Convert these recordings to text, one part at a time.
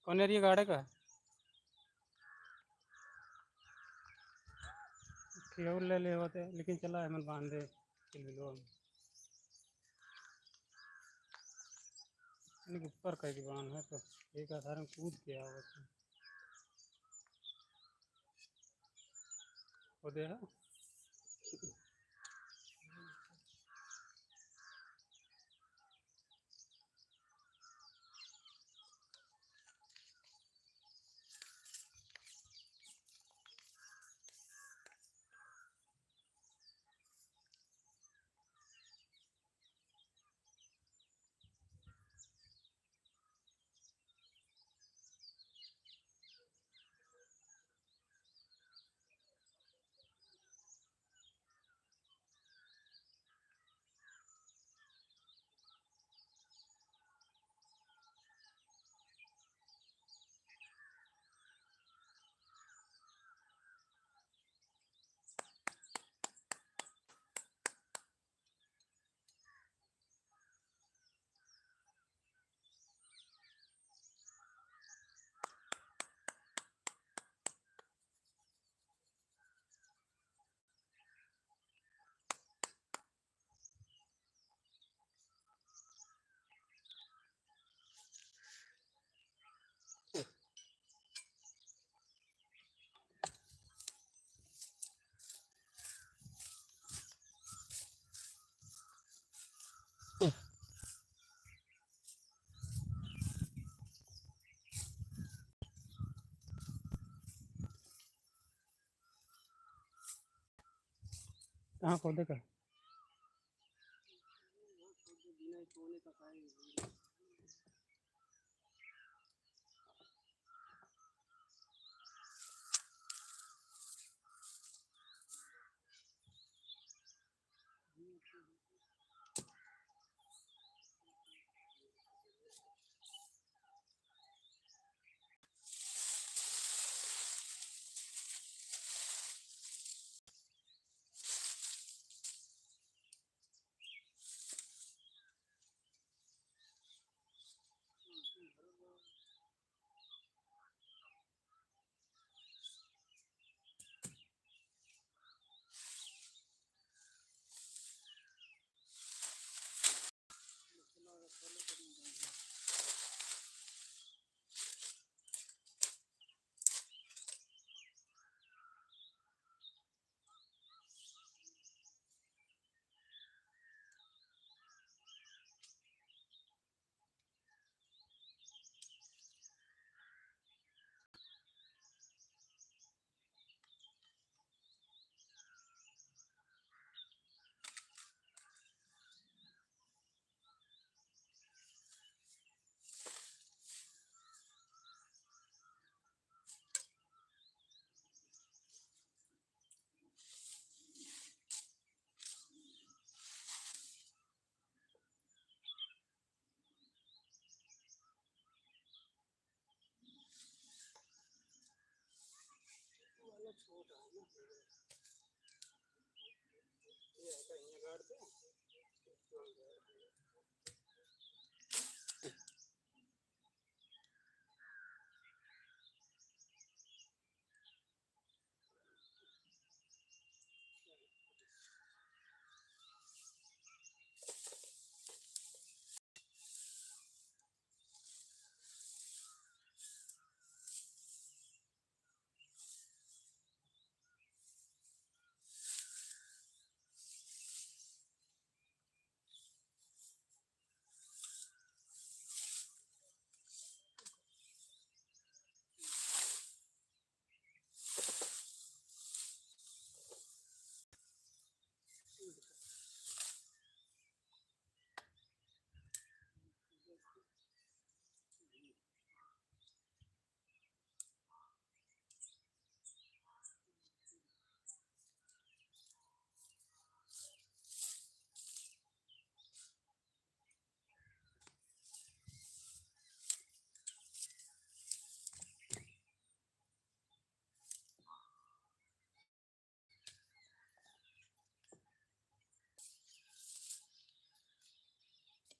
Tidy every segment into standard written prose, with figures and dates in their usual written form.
कौन गाड़े का केवल ले ले होते लेकिन चला है मन बांधे ऊपर का दीवान है तो एक आधार में कूद के आओ वो दे कहाँ पौधे का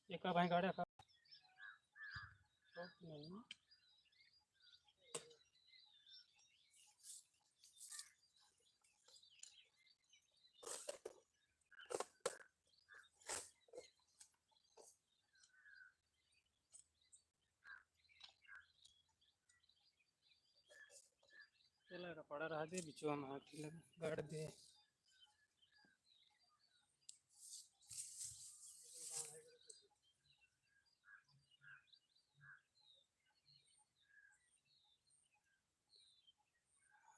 एक भाई गाड़े का नहीं तेला का पड़ा रहा दे बिचवा में हाथी लगा गाड़ दे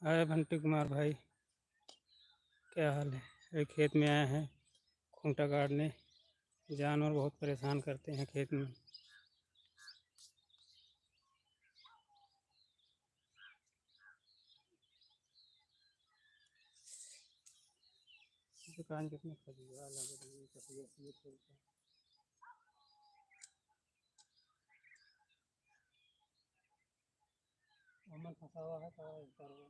हाय भंटी कुमार भाई, क्या हाल है? अभी खेत में आए हैं खूंटा गाड़ने। जानवर बहुत परेशान करते हैं खेत में। दुकान कितने खजुआ लग रही है, कटिया से खेलते हैं। अमन फंसा हुआ है तो उतर हुआ।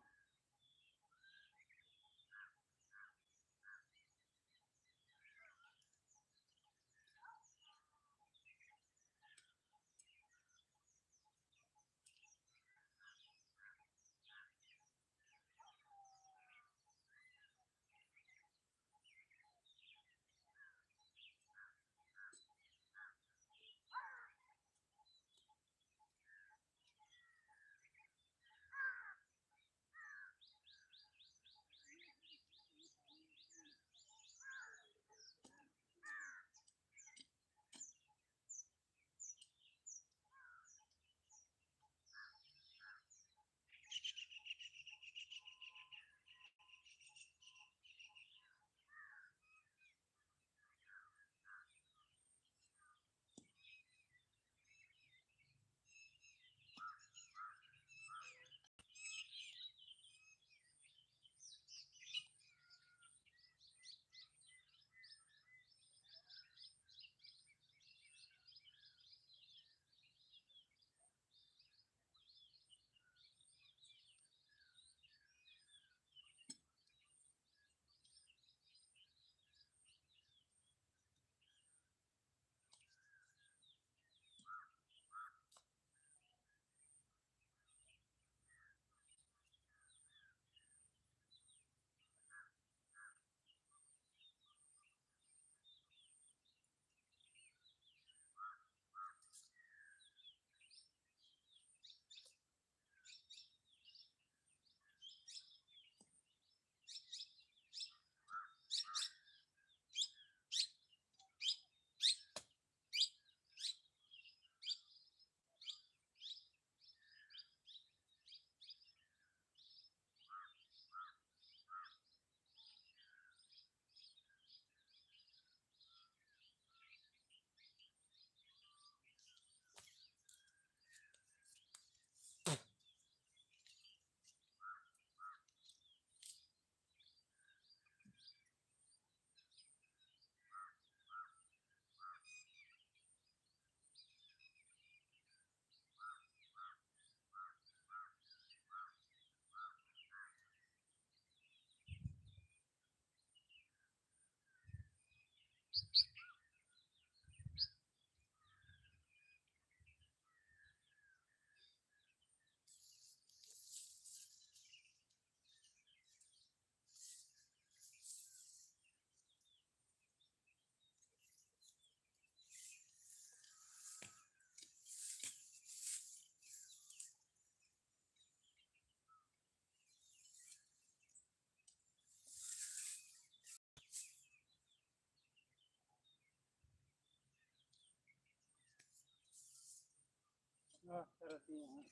करती हैं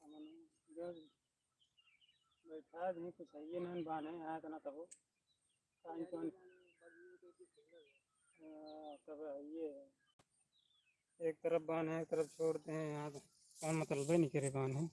अमन जो बैठा नहीं कुछ है ये नहीं बाने यहाँ तना तब कान कौन तब ये एक तरफ बांध है एक तरफ छोड़ते हैं यहाँ तो कौन मतलब नहीं करे बांध है।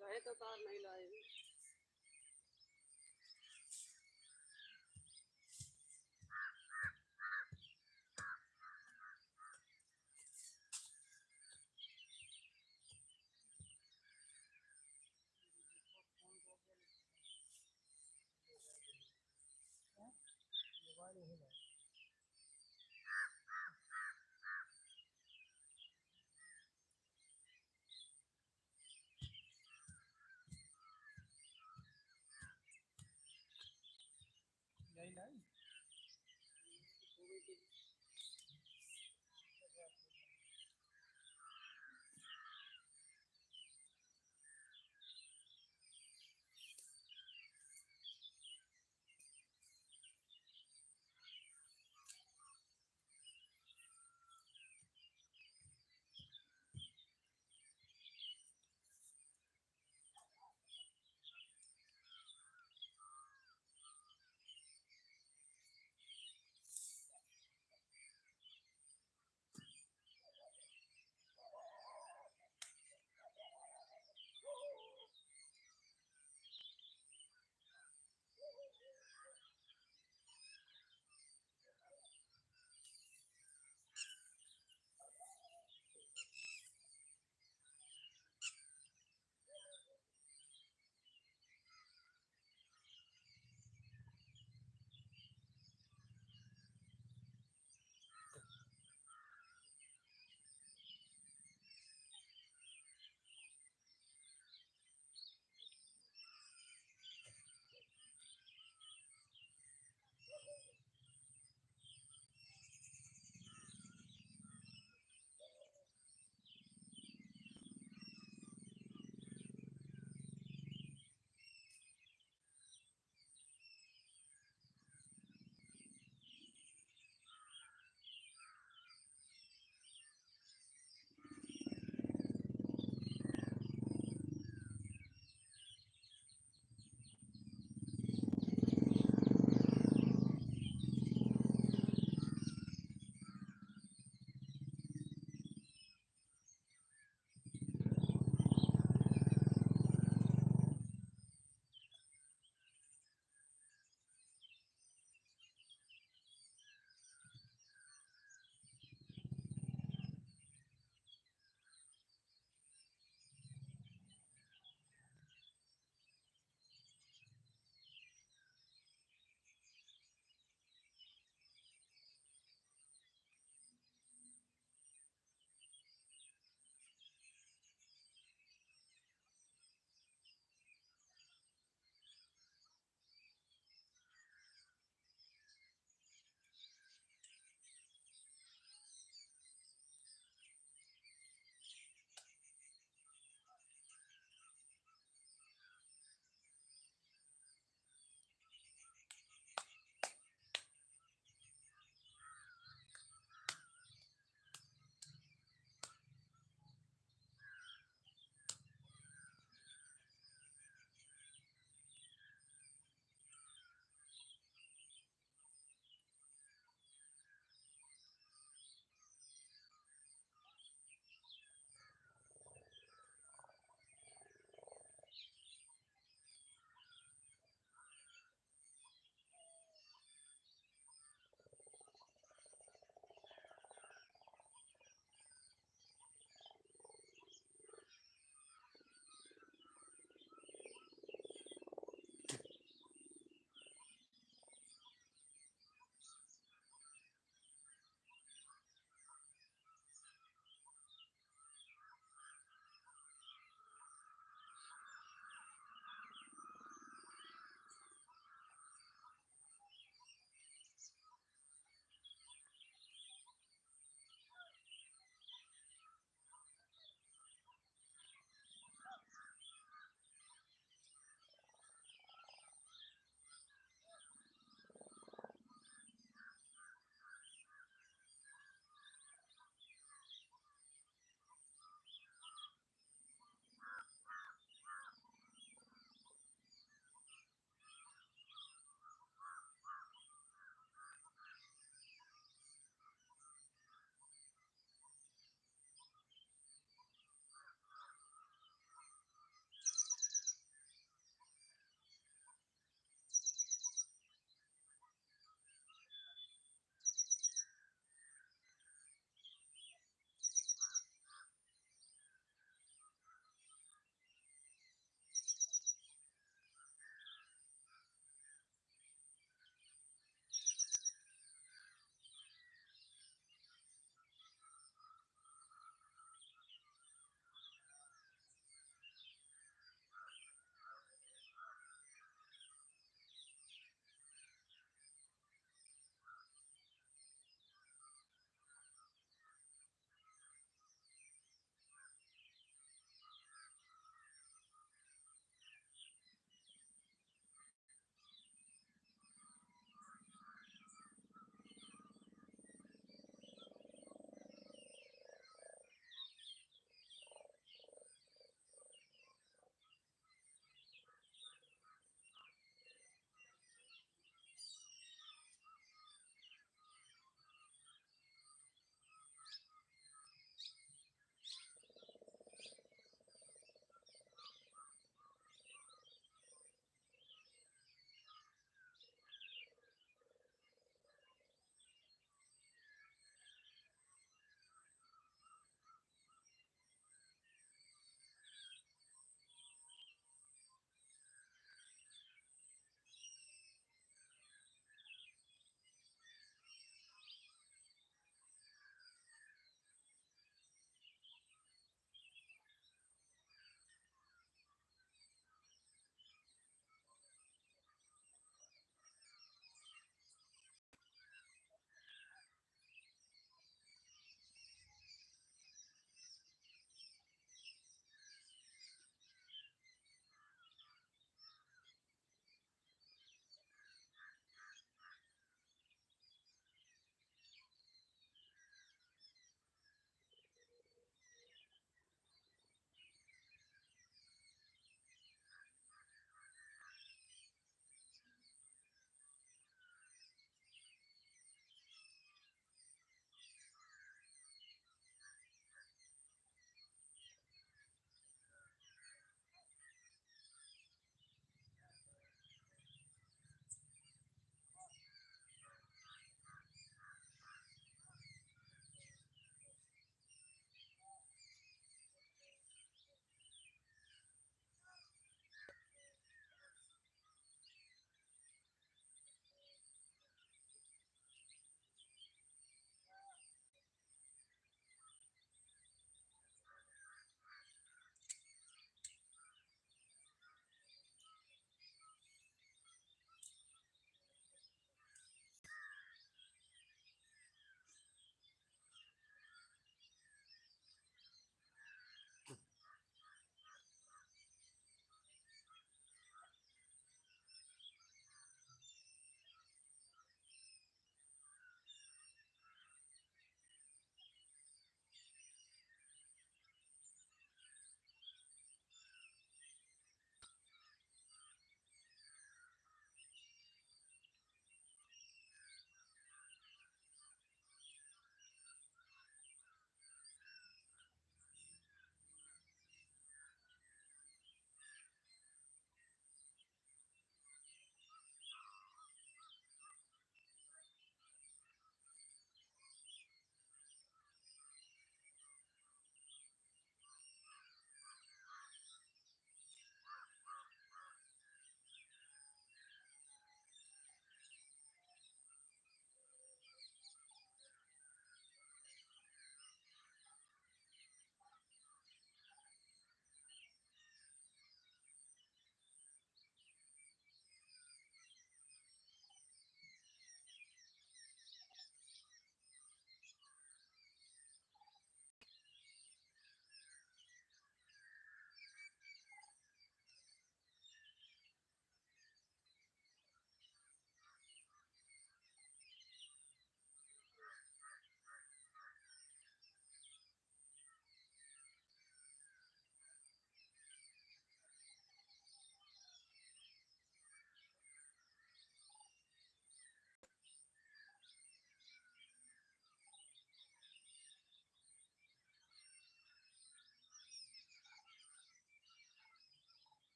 कहे तो तार नहीं लाए। यही लाई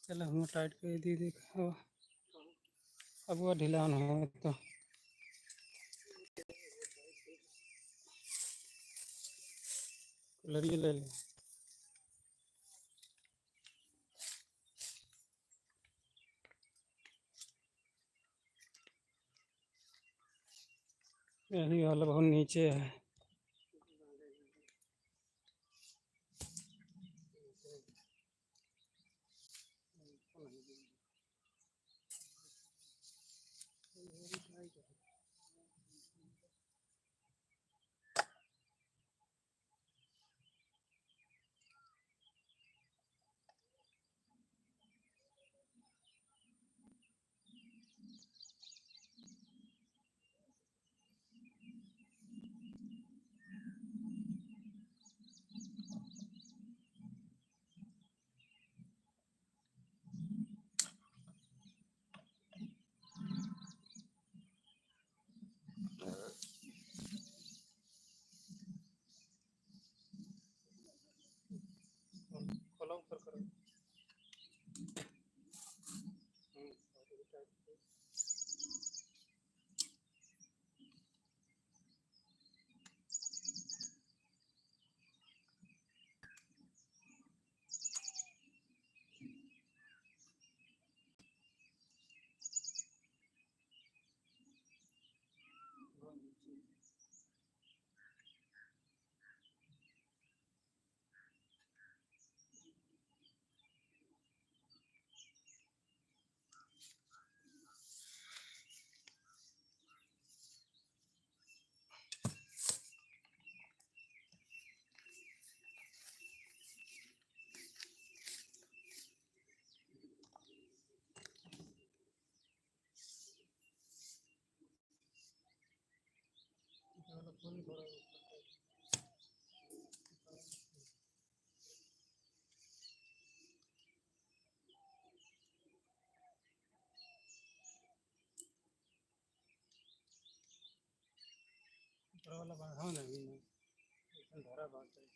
चलो हम टाइट कर दी देखो अब वो ढीला ना हो तो कूलर ये ले ले यही वाला बहुत नीचे है खोलो ऊपर करो ऊपर वाला बढ़ाओ ना अभी नहीं धरा बात है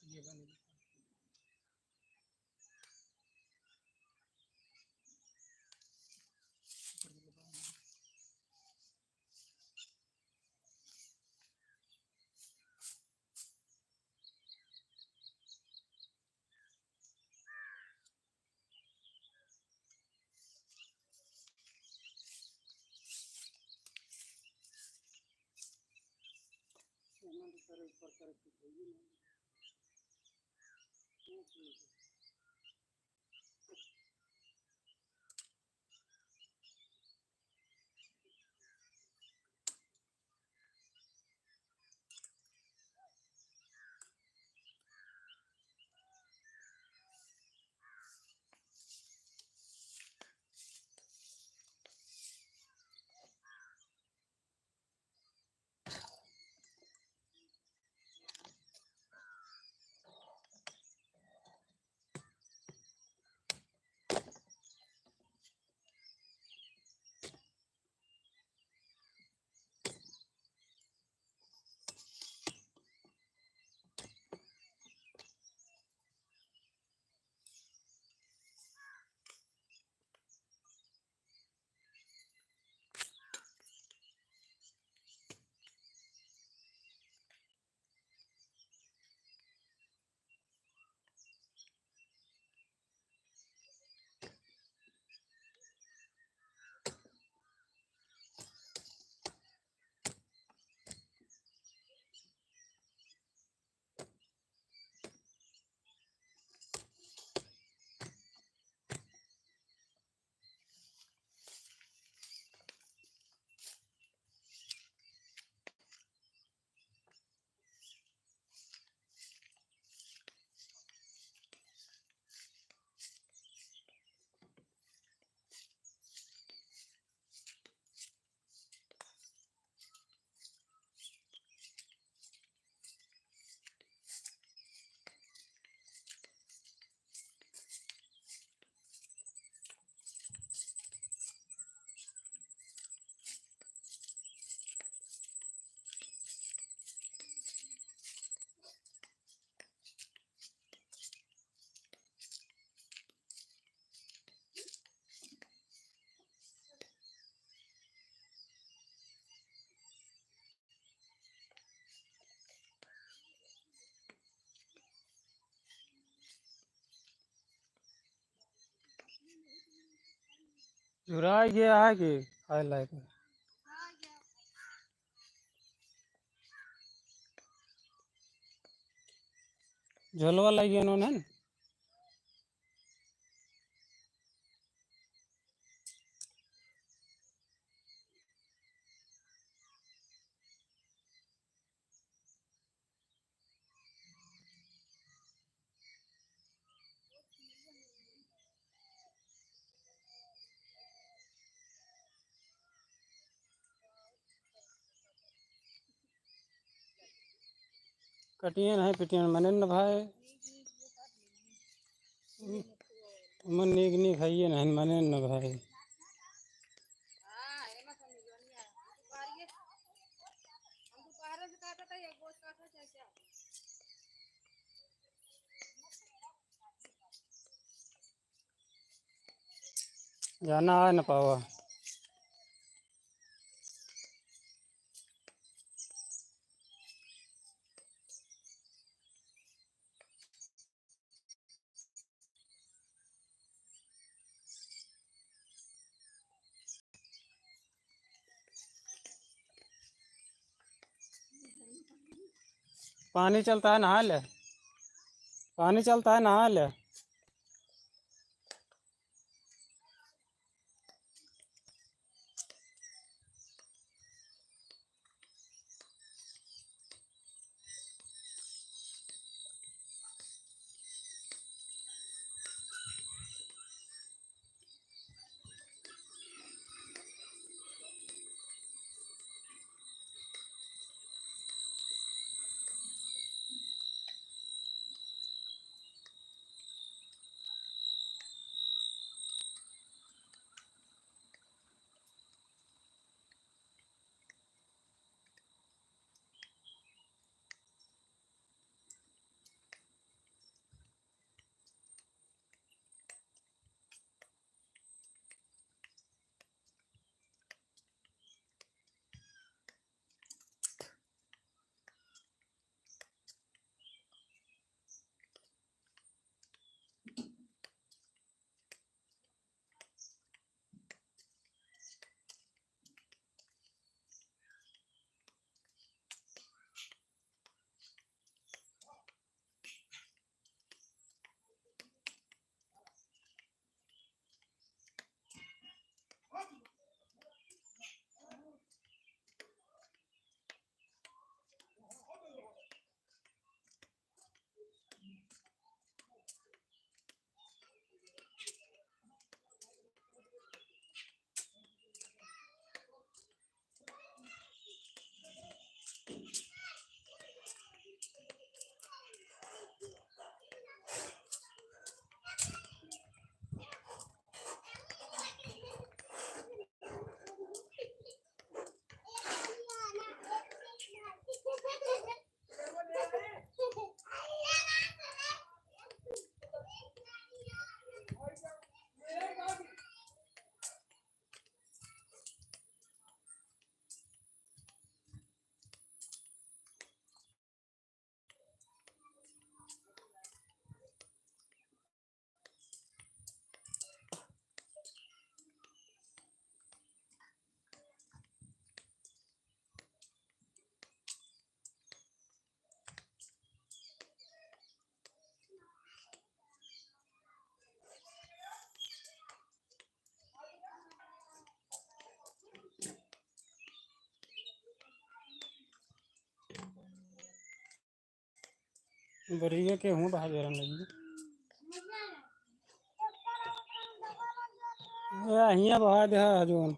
ये बन ऊपर कर झुरा गया है कि खाए लायक है। झोलवा लग गया उन्होंने न? कटियन है पिटियन मने न भाई मन नीक नीक खाइए न मने न भाई जाना आ न पावा। पानी चलता है नहा ले। पानी चलता है नहा ले। बढ़िया के हूँ बाहर जरा लगी हियाँ बहा दे जोन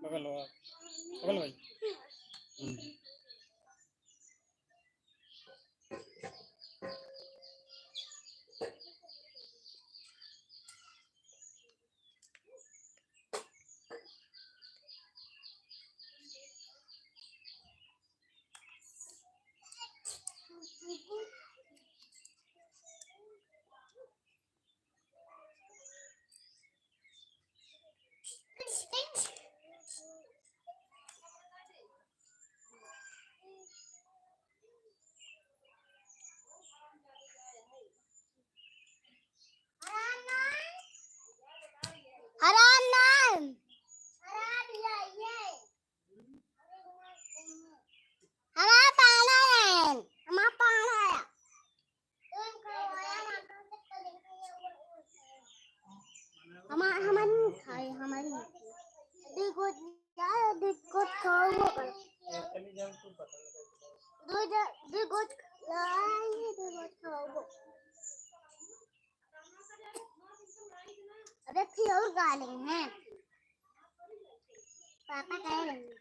बगल लो आप, बगल भाई। अरे फिर और गाने हैं पापा कहेंगे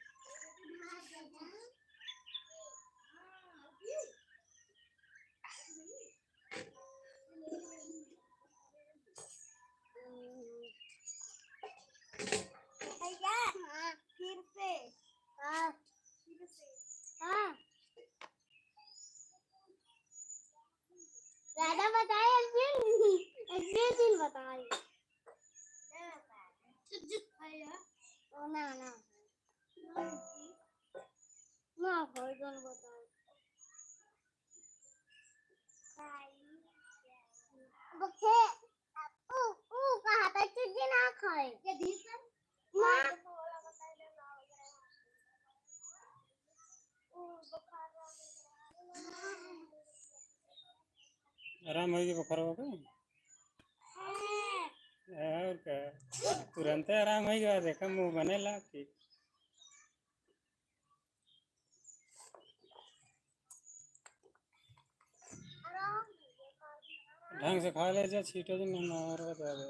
फिर से हाँ हाँ ज्यादा बताए एक दिन बताए ना ना ना भाई दोनों बताओ बच्चे ऊ कहा था चुजी ना खाए ये धीरे ना आराम होगी बुखार हो गया और क्या तुरंत आराम हो गया देखा मुंह बने ला ठीक ढंग से खा ले जा छीटे जो नहीं मार बता दे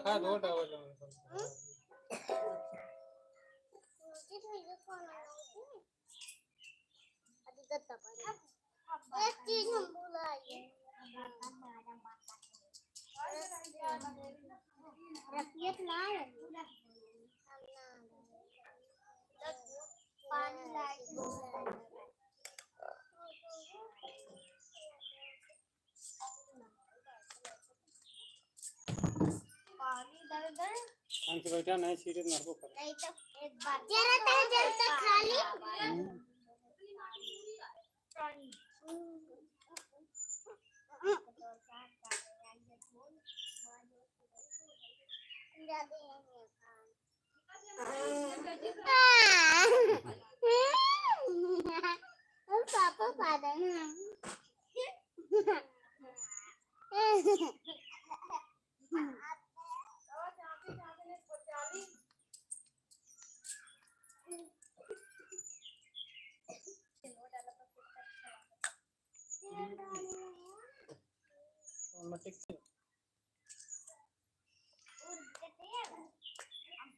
खा दो डबल एक चीज हम भुलाए रखिए लाए पानी लाए शांति बैठा नहीं छीटे मार को कर नहीं तो एक बार जरा तक खाली पापा पादा ना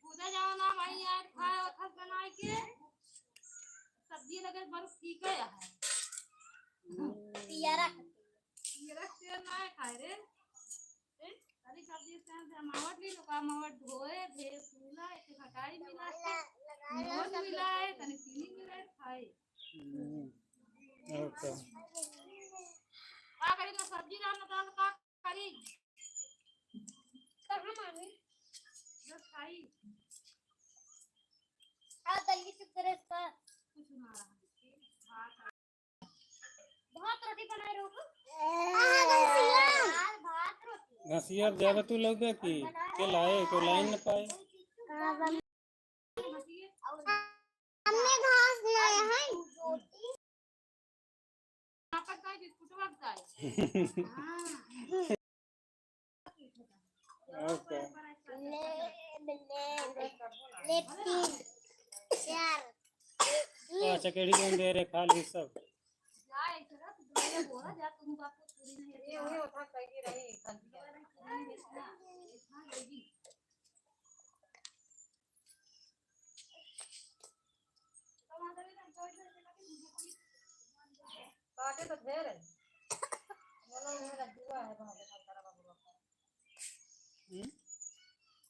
पूजा जाओ ना भाई यार खाए और खस बनाए के सब्जी लगे बस ठीक है ना खाए रे हरी सब्जी से मावट ली लोग मावट धोए फिर फूला एक खटाई मिला नमक मिलाए तनी चीनी मिलाए खाए ओके का करी ना सब्जी ना दाल का करी कहाँ मामी बस खाई दली चुप करे इसका कुछ ना रहा बहुत रोटी बनाए रहो भात रोटी घसिया जावे तू लगे की के लाए को लाइन न पाए हमने घास लाया है रोटी आपका काय बिस्कुट वक्त जाए ओके ले 3 4 अच्छा केड़ी कौन दे रे खा ली सब जाए चला तो दोबारा बोला जा तुम बाप को पूरी नहीं है ये उठा कहीं रही काटे तो ढेर है बोलो मेरा जुआ है वहां पे सारा बाबू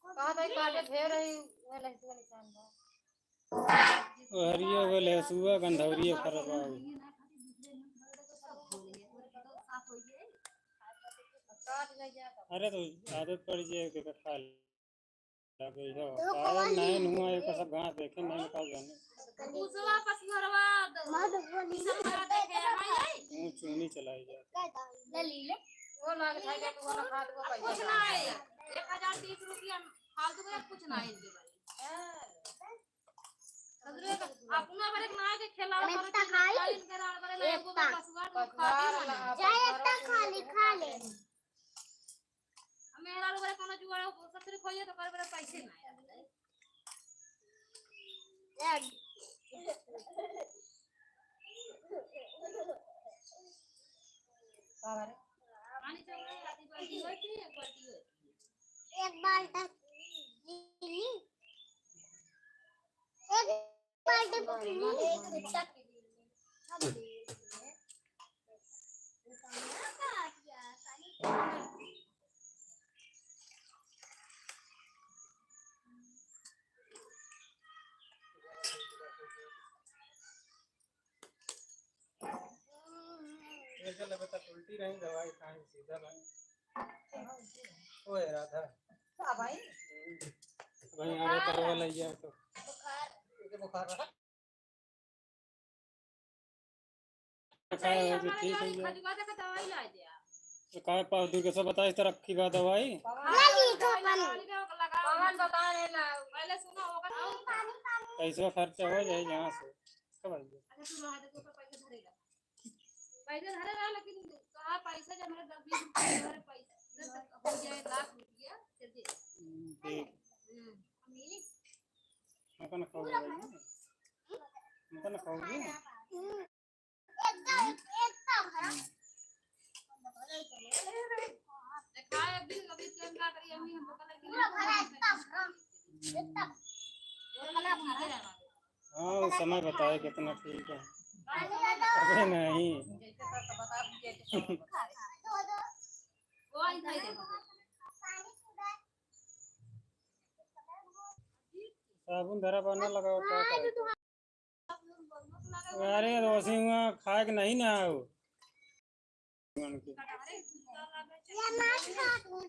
कहा भाई काटे ढेर है वो लहसुन निकाल दो हरियो बोले सुआ गंधौरियो करबा काट ले जा अरे तो आदत पड़ जाए के खा लगे हो पाए नहीं हुआ एक सब गांव देखे मैं निकाल जाने दूसरा वापस घरवा मत बोली दूसरा देखे भाई मुंह चूनी चलाई जा ले ले वो लाग खाएगा तो वो खा दो पैसा कुछ ना है 1030 रुपया फालतू का कुछ ना है दे भाई सदरे अपना बारे ना के खेला मैं तो खाई एकता जाए एकता खा ले मेरा लोग कोनो जुगाड़ ससुर खोइए तो करे पैसे ना पानी चल आधी बाल्टी होती एक बाल्टी होती एक बाल्टी चीनी एक बाल्टी चीनी एक रिक्शा की ऐसा लगे तो उल्टी रही दवाई खाए सीधा भाई ओए राधा हां भाई भाई आगे करवा लिया तो बुखार रहा खाए हो तो ठीक है खाली बात का दवाई ला दिया तो काय पास दूर के सब बता इस तरह रखी बा दवाई पवन बता रहे ना पहले सुना होगा पैसा खर्चा हो जाए जहाँ से सब आ जाए अच्छा तू रहा तो पैसे धरेगा पैसे धरेगा लेकिन कहा पैसा जब मेरे 10-20 रुपए पैसा हो जाए लाख रुपया दे दे ठीक अपन खाओगे अपन खाओगे एकता भरा खाए अभी कभी टाइम का करिए अम्मी हम बोला कि पूरा भरा एकता भरा हाँ वो समय बताए कितना ठीक है अरे नहीं जैसे तो बता दीजिए वो आई नहीं दे साबुन धरा पाना लगाओ क्या करे अरे रोसी हुआ खाए के नहीं ना आओ ये माछ खाओ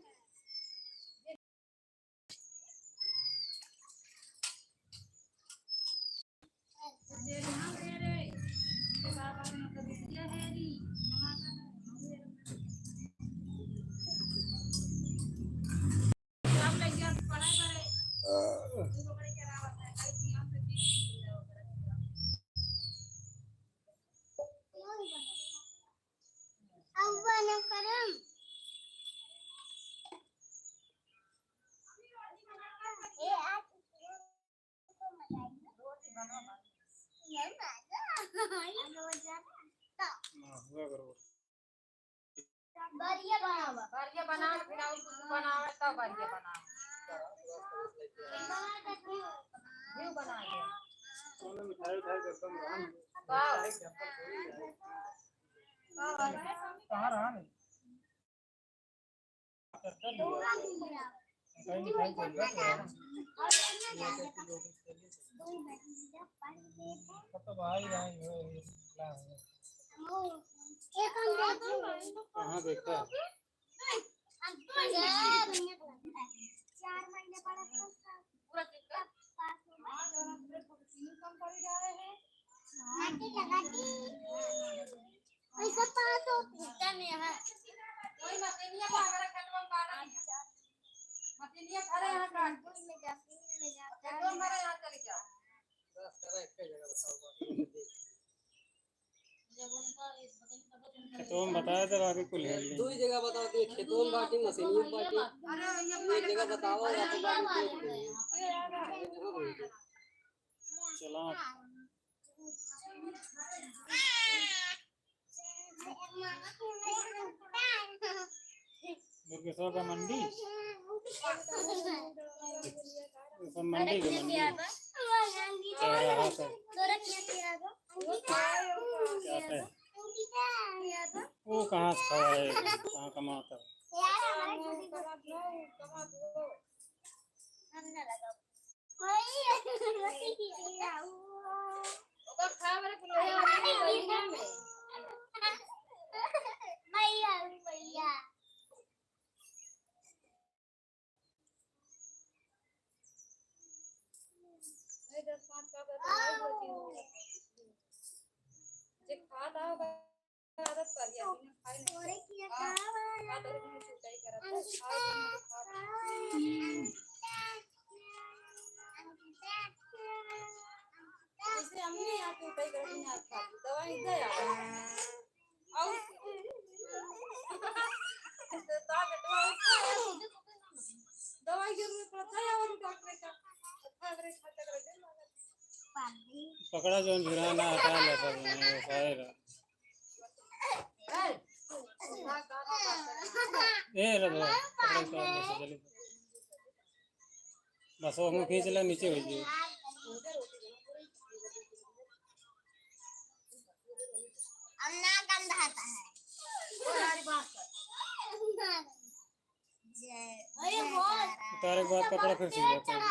दे ना दे रे बाबा ने कभी दिया है री आप लग गया पढ़ाई करे तो बड़े क्या बात है आई थी आप से अब बना करम ए आज रोटी बना ये मजा हुआ करो बढ़िया बनावा करके बना फिर और कुछ बनावे तब करके बना व्यू बना दे मिठाई उठाई कर कम कहाँ रहा नहीं कहाँ देखा? 4 महीने पड़ा पूरा चिपका हां जो हम तीन कम कर रहे हैं ऐसा पास होता नहीं है कोई मशीनिया का अगर खत्म काटा मशीनिया खड़े हैं काट में जाती एकदम मेरे यहां चली जाओ बस करा एक जगह बताओ जब उनका एक पता नहीं कब खेतों में बताया था बाकी कुल है दो ही जगह बताओ कि खेतों में बाटी मशीनियों में बाटी अरे ये एक जगह बताओ या तो बाटी चला दुर्गेश्वर का मंडी सब मंडी के मंडी चौराहा पर क्या है वो कहाँ से खड़ा है कहाँ कमाता है तो खा मेरे को लोहे में भैया नहीं 10-5 का तो जे खाता होगा आदत कर लिया बिना खाए नहीं खा तो नहीं छुटाई करता जैसे हमने यहाँ पे उठाई कर नहीं आता दवाई दे यार और दवाई जरूर पड़ता है और डॉक्टर का खा कर दे पकड़ा जो भिराना हटा ले सब वो खाएगा ए रे बा पकड़ा तो ऐसे चली बस वो मुंह खींच ले नीचे हो जाए अन्ना गंदा आता है अरे उतारे के बाद कपड़ा फिर सील जाता है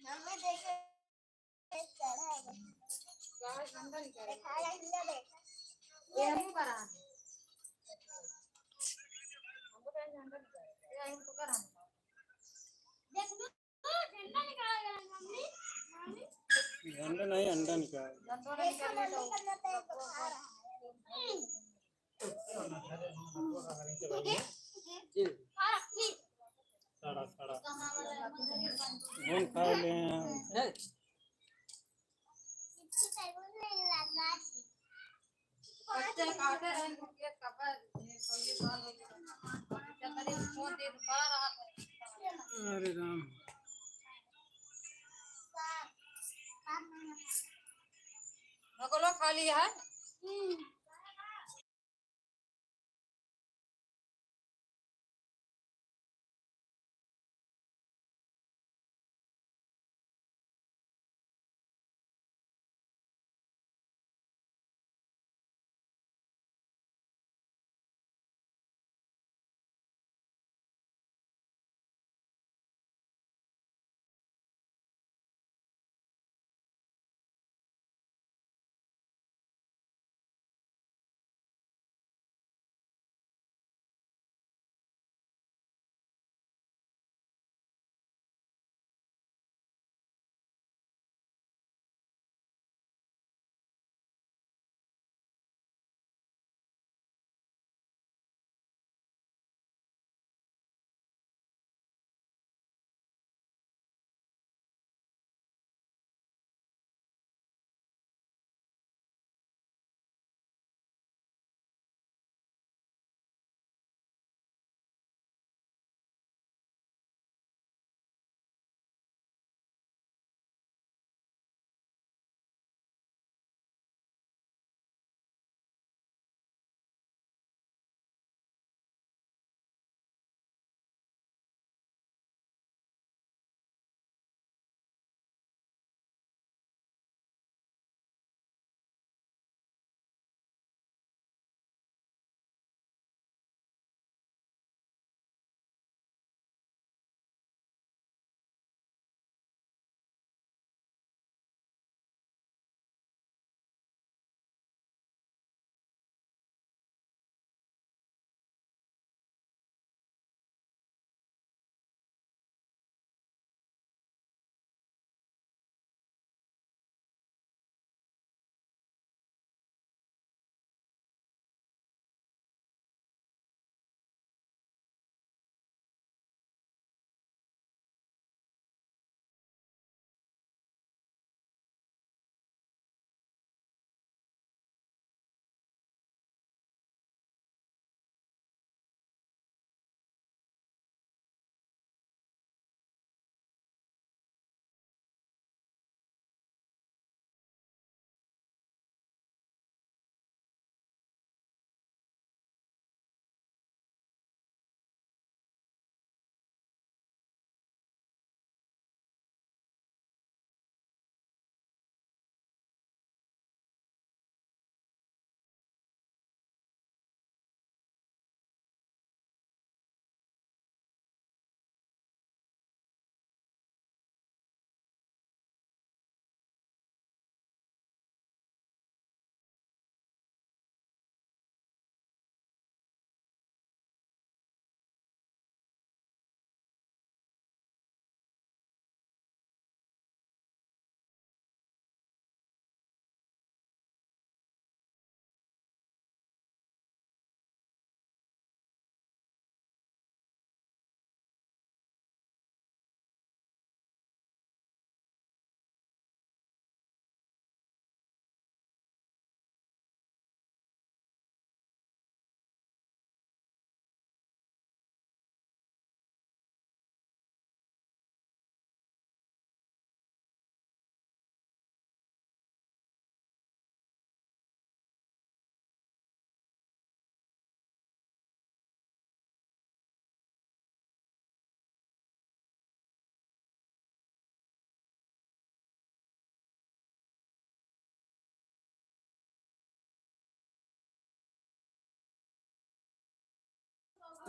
मम्मी देखे चढ़ा गाय ठंडा नहीं करे खाया हिला देखा ये हम करा हमको तो ठंडा नहीं करे ये हम तो करा देख लो ठंडा निकाला गया मम्मी मम्मी अंडा नहीं अंडा निकाल ठंडा नहीं करने तो साड़ा साड़ा घूम खा ले हैं बच्चे काटे रहे उनके कपड़े ये साल हो गया चतरी फोन दे बड़ा रहा अरे राम भगोलो खा लिया है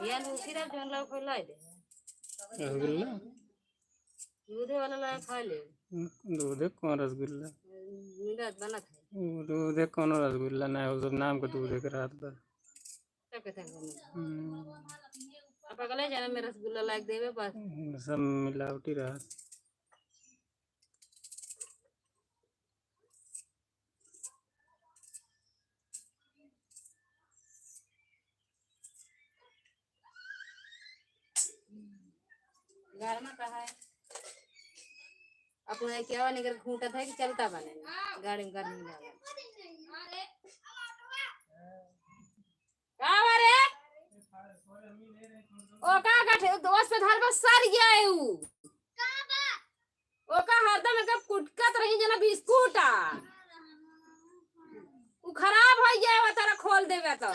या नु सिर्फ जन लोग खोला दे रसगुल्ला दूधे वाला ला खा ले दूध है कौन रसगुल्ला मिलत बनत है दूध है कौन रसगुल्ला ना है सब नाम का दूध है के रात भर सब के संग अब अगले जन्म में रसगुल्ला लाग देवे बस सब मिलावटी रहा घर में कहा है अपना क्या निकल घूंटा था कि चलता बने गाड़ी में गर्मी लगा का बारे ओ का गठे दोस्त पे धर बस सर गया है ओ का हरदम एक कुटकत रही जना बिस्कुट उ खराब हो गया है तारा खोल देवे तो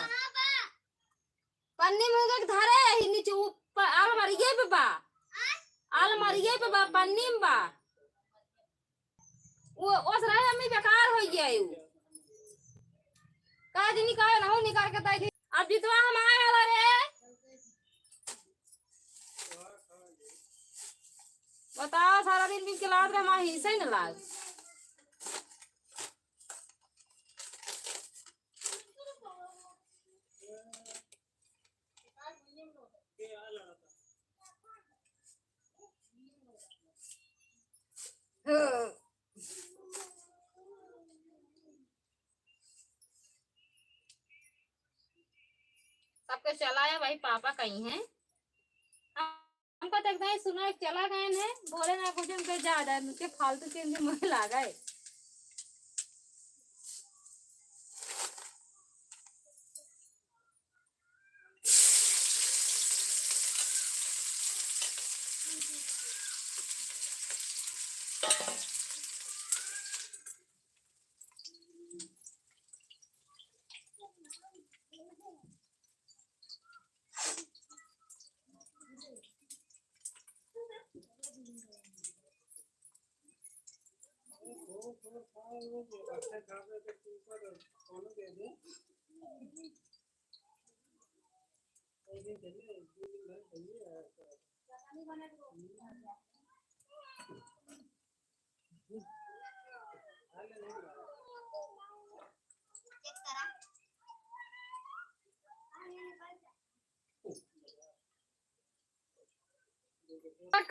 पन्नी में के धरे ही नीचे ऊपर अलमारिये पे बा अलमारिये पे बा पन्नी में बा वो ओस रहे अम्मी बेकार हो गया है का दिन निकाल ना हो निकाल के ताई अब जितवा हम आए वाला रे बताओ सारा दिन बिन के लाद रे हमारा हिस्सा ही न लाग सबके चलाया भाई पापा कहीं हैं हमको तक नहीं सुना चला गए हैं बोले ना कुछ हमको ज्यादा उनके फालतू के मुंह लगा है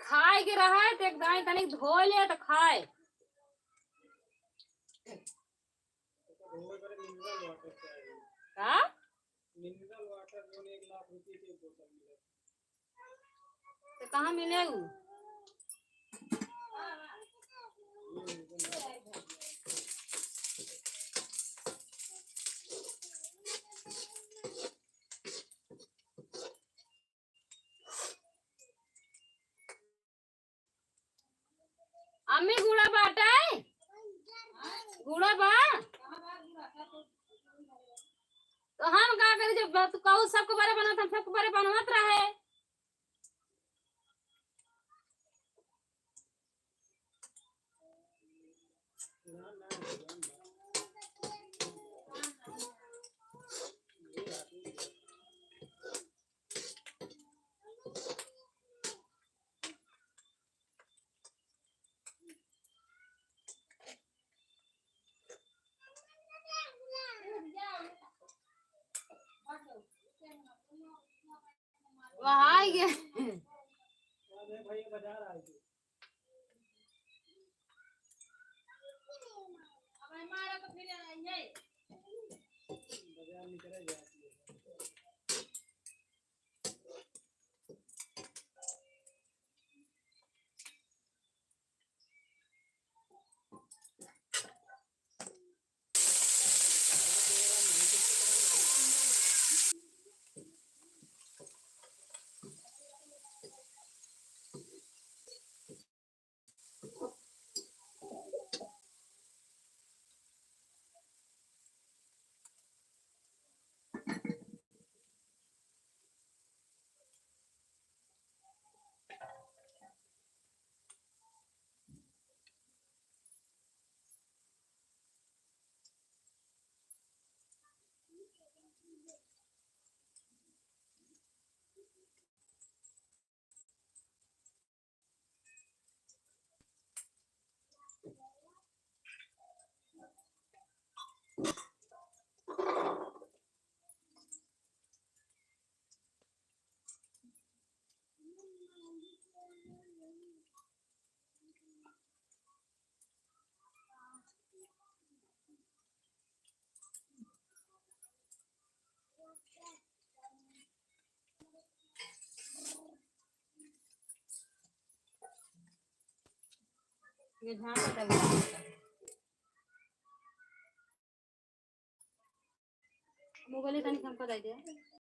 खाए के रहा है तो एक दाई तनिक धो ले तो खाए का मिनरल वाटर जो 1 लाख रुपए की बोतल मिले तो कहाँ मिले उ अम्मी गुड़ा बाटा है गुड़ा बा तो हम का करे जब तू कहू सबके बारे बनत हम सबके बारे बनवत रहे वहाँ गया भाई बाजार आए थे अब हमारा तो फिर आएंगे बाजार निकल जाती है ये झांका दे मोबाइल तनिक हमको दे दे